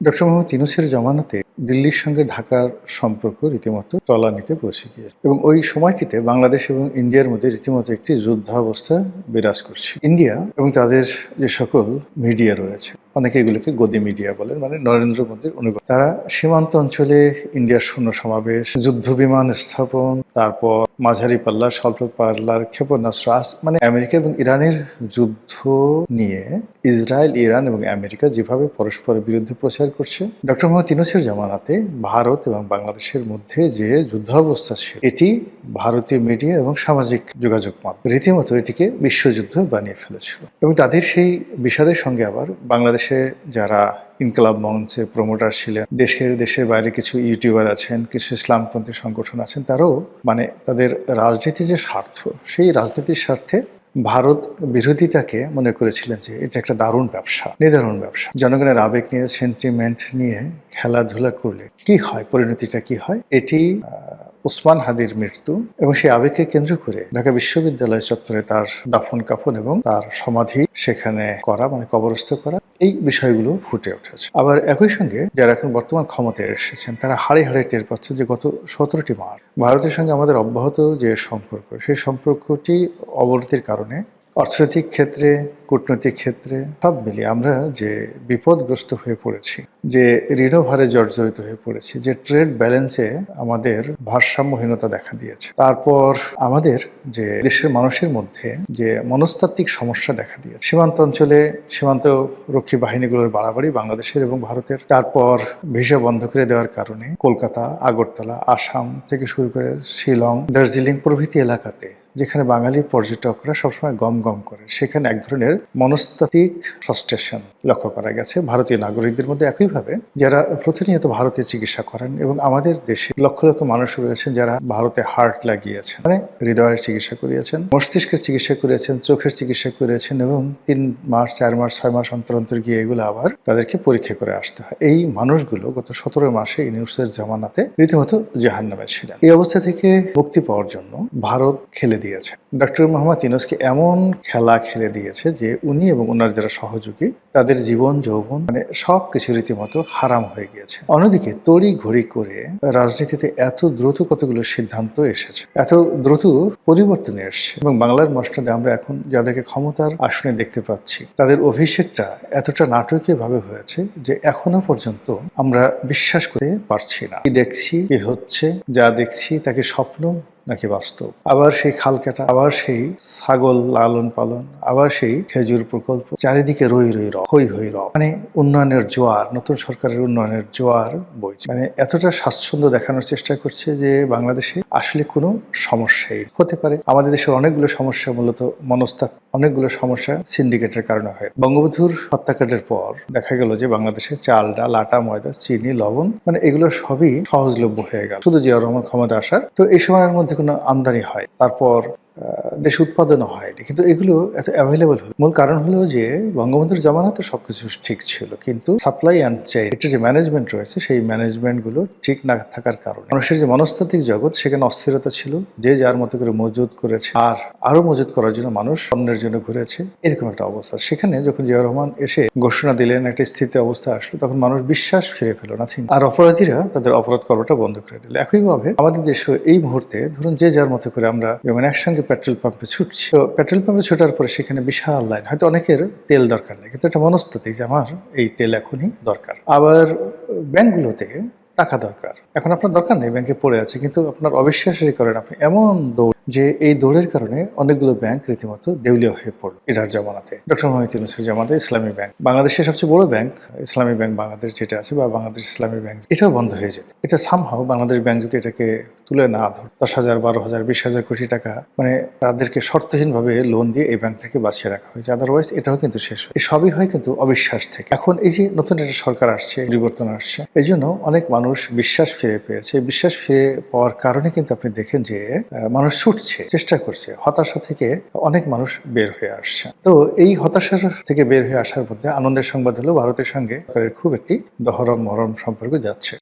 Doctor Mohammad ইউনূসের জামানাতে দিল্লির সঙ্গে ঢাকার সম্পর্ক রীতিমতো তলানিতে পৌঁছে গিয়েছে এবং ওই সময়টিতে বাংলাদেশ এবং ইন্ডিয়ার মধ্যে রীতিমতো একটি যুদ্ধাবস্থা বিরাজ করছে। ইন্ডিয়া এবং তাদের যে সকল মিডিয়া রয়েছে, অনেকে এগুলোকে গদি মিডিয়া বলেন, মানে নরেন্দ্র মোদীর অনুগত, তারা সীমান্ত অঞ্চলে ইন্ডিয়ার সৈন্য সমাবেশ, যুদ্ধ বিমান স্থাপন, তারপর মাঝারি পাল্লা, স্বল্প পাল্লার ক্ষেপণাস্ত্র, মানে আমেরিকা এবং ইরানের যুদ্ধ নিয়ে ইসরায়েল, ইরান এবং আমেরিকা যেভাবে পরস্পরের বিরুদ্ধে প্রচার করছে, ডক্টর মোহাম্মদ ইউনূসের জামানাতে ভারত এবং বাংলাদেশের মধ্যে যে যুদ্ধাবস্থা ছিল, এটি ভারতীয় মিডিয়া এবং সামাজিক যোগাযোগ মাধ্যম রীতিমতো এটিকে বিশ্বযুদ্ধ বানিয়ে ফেলেছিল। এবং তাদের সেই বিষাদের সঙ্গে আবার বাংলাদেশে যারা ইনকলাব মঞ্চে প্রমোটার ছিলেন, দেশের বাইরে কিছু ইউটিউবার আছেন, কিছু ইসলামপন্থী সংগঠন আছেন, তারাও মানে তাদের রাজনীতির যে স্বার্থ, সেই রাজনীতির স্বার্থে ভারত বিরোধিতাকে মনে করেছিলেন যে এটা একটা দারুণ ব্যবসা, নিদারুণ ব্যবসা। জনগণের আবেগ নিয়ে, সেন্টিমেন্ট নিয়ে খেলাধুলা করলে কি হয়, পরিণতিটা কি হয়, এটি ওসমান হাদির মৃত্যু এবং সেই আবেগকে কেন্দ্র করে ঢাকা বিশ্ববিদ্যালয় চত্বরে তার দাফন কাফন এবং তার সমাধি সেখানে করা, মানে কবরস্থ করা, এই বিষয়গুলো ফুটে উঠেছে। আবার একই সঙ্গে যারা এখন বর্তমান ক্ষমতায় এসেছেন, তারা হাড়ে হাড়ে টের পাচ্ছে যে গত 17টি মাস ভারতের সঙ্গে আমাদের অব্যাহত যে সম্পর্ক, সেই সম্পর্কটি অবনতির কারণে অর্থনৈতিক ক্ষেত্রে, কূটনৈতিক ক্ষেত্রে সব মিলিয়ে আমরা যে বিপদগ্রস্ত হয়ে পড়েছি, যে ঋণভারে জর্জরিত হয়ে পড়েছি, যে ট্রেড ব্যালেন্সে আমাদের ভারসাম্যহীনতা দেখা দিয়েছে, তারপর আমাদের যে দেশের মানুষের মধ্যে যে মনস্তাত্ত্বিক সমস্যা দেখা দিয়েছে, সীমান্ত অঞ্চলে সীমান্ত রক্ষী বাহিনীগুলোর বাড়াবাড়ি বাংলাদেশের এবং ভারতের, তারপর ভিসা বন্ধ করে দেওয়ার কারণে কলকাতা, আগরতলা, আসাম থেকে শুরু করে শিলং, দার্জিলিং প্রভৃতি এলাকাতে যেখানে বাঙালি পর্যটকরা সবসময় গম গম করে, সেখানে এক ধরনের মনস্তাত্ত্বিক ফ্রাস্ট্রেশন লক্ষ্য করা গেছে ভারতীয় নাগরিকদের মধ্যে। একইভাবে যারা প্রতিনিয়ত ভারতে চিকিৎসা করেন, এবং আমাদের দেশে লক্ষ লক্ষ মানুষ রয়েছেন যারা ভারতে হার্ট লাগিয়েছেন, মানে হৃদয়ের চিকিৎসা করিয়েছেন, মস্তিষ্কের চিকিৎসা করিয়েছেন, চোখের চিকিৎসা করিয়েছেন, এবং 3 মাস, 4 মাস, 6 মাস অন্তর অন্তর গিয়ে এগুলো আবার তাদেরকে পরীক্ষা করে আসতে হয়। এই মানুষগুলো গত 17 মাসে ইউনূসের জামানাতে রীতিমতো জাহান্নামে ছিলেন। এই অবস্থা থেকে মুক্তি পাওয়ার জন্য ভারত খেলে দিয়েছে, ডক্টর মোহাম্মদ ইউনূসকে এমন খেলা খেলে দিয়েছে যে উনি এবং ওনার যারা সহযোগী, তাদের জীবন যৌবন মানে সবকিছু রীতিমতো হারাম হয়ে গিয়েছে। অন্যদিকে তড়ি ঘড়ি করে রাজনীতিতে এত দ্রুত কতগুলো সিদ্ধান্ত এসেছে, এত দ্রুত পরিবর্তন এসছে, এবং বাংলার মসনদে আমরা এখন যাদেরকে ক্ষমতার আসনে দেখতে পাচ্ছি, তাদের অভিষেকটা এতটা নাটকীয় ভাবে হয়েছে যে এখনো পর্যন্ত আমরা বিশ্বাস করতে পারছি না। কি দেখছি, কি হচ্ছে, যা দেখছি তাকে স্বপ্ন নাকি বাস্তব। আবার সেই খাল কাটা, আবার সেই ছাগল লালন পালন, আবার সেই খেজুর প্রকল্প, চারিদিকে রই রই রব, হই হই রব, মানে উন্নয়নের জোয়ার, নতুন সরকারের উন্নয়নের জোয়ার বইছে। মানে এতটা স্বাচ্ছন্দ্য দেখানোর চেষ্টা করছে যে বাংলাদেশে আসলে কোনো সমস্যাই হতে পারে। আমাদের দেশের অনেকগুলো সমস্যা মূলত মনস্তাত্ত্বিক, অনেকগুলো সমস্যা সিন্ডিকেটের কারণে হয়। বঙ্গবন্ধুর হত্যাকাণ্ডের পর দেখা গেল যে বাংলাদেশে চাল, ডাল, আটা, ময়দা, চিনি, লবণ, মানে এগুলো সবই সহজলভ্য হয়ে গেল শুধু জিয়াউর রহমান ক্ষমতা আসার। তো এই সময়ের মধ্যে কোনো আমদানি হয়, তারপর দেশ উৎপাদনও হয়নি, কিন্তু এগুলো এত অ্যাভেলেবল হলো। মূল কারণ হলো যে বঙ্গবন্ধুর জামানাতে সবকিছু ঠিক ছিল, কিন্তু সাপ্লাই অ্যান্ড চেইন, এটা যে ম্যানেজমেন্ট রয়েছে, সেই ম্যানেজমেন্টগুলো ঠিক না থাকার কারণে মানুষের যে মনস্তাত্ত্বিক জগৎ, সেখানে অস্থিরতা ছিল, যে যার মতো করে মজুদ করেছে, আর আরো মজুদ করার জন্য মানুষ অন্যের জন্য ঘুরেছে, এরকম একটা অবস্থা। সেখানে যখন জিয়াউর রহমান এসে ঘোষণা দিলেন, একটা স্থিতি অবস্থা আসলো, তখন মানুষ বিশ্বাস ফিরে পেল, নাথিং, আর অপরাধীরা তাদের অপরাধ করাটা বন্ধ করে দিল। একইভাবে আমাদের দেশে এই মুহূর্তে ধরুন যে যার মতো করে আমরা যেমন একসঙ্গে পেট্রোল পাম্পে ছুটছি, তো পেট্রোল পাম্পে ছোটার পরে সেখানে বিশাল লাইন, হয়তো অনেকের তেল দরকার নেই, কিন্তু এটা মনস্তাত্ত্বিক যে আমার এই তেল এখনই দরকার। আবার ব্যাংকগুলোতে টাকা দরকার, এখন আপনার দরকার নেই, ব্যাংকে পড়ে আছে, কিন্তু আপনার অবিশ্বাসই করেন আপনি এমন দৌড়, যে এই দৌড়ের কারণে অনেকগুলো ব্যাংক রীতিমতো দেউলিয়া হয়ে পড়ল এটার জামানাতে, ডক্টর মোহাম্মদ ইউনূসের জামানাতে। ইসলামী ব্যাংক, বাংলাদেশের সবচেয়ে বড় ব্যাংক ইসলামী ব্যাংক বাংলাদেশ যেটা আছে, বা বাংলাদেশ ইসলামী ব্যাংক, এটাও বন্ধ হয়ে যেত। এটা সামহাও বাংলাদেশ ব্যাংক যদি এটাকে তুলে না ধর, 10,000, 12,000, 20,000 কোটি টাকা, মানে তাদেরকে শর্তহীনভাবে লোন দিয়ে এই ব্যাংকটাকে বাঁচিয়ে রাখা হয়েছে, আদারওয়াইজ এটাও কিন্তু শেষ হয়। এই সবই হয় কিন্তু অবিশ্বাস থেকে। এখন এই যে নতুন একটা সরকার আসছে, পরিবর্তন আসছে, এই জন্য অনেক মানুষ বিশ্বাস ফিরে পেয়েছে। বিশ্বাস ফিরে পাওয়ার কারণে কিন্তু আপনি দেখেন যে মানুষ ছুটছে, চেষ্টা করছে, হতাশা থেকে অনেক মানুষ বের হয়ে আসছে। তো এই হতাশার থেকে বের হয়ে আসার মধ্যে আনন্দের সংবাদ হলো ভারতের সঙ্গে খুব একটি দহরম মহরম সম্পর্ক যাচ্ছে।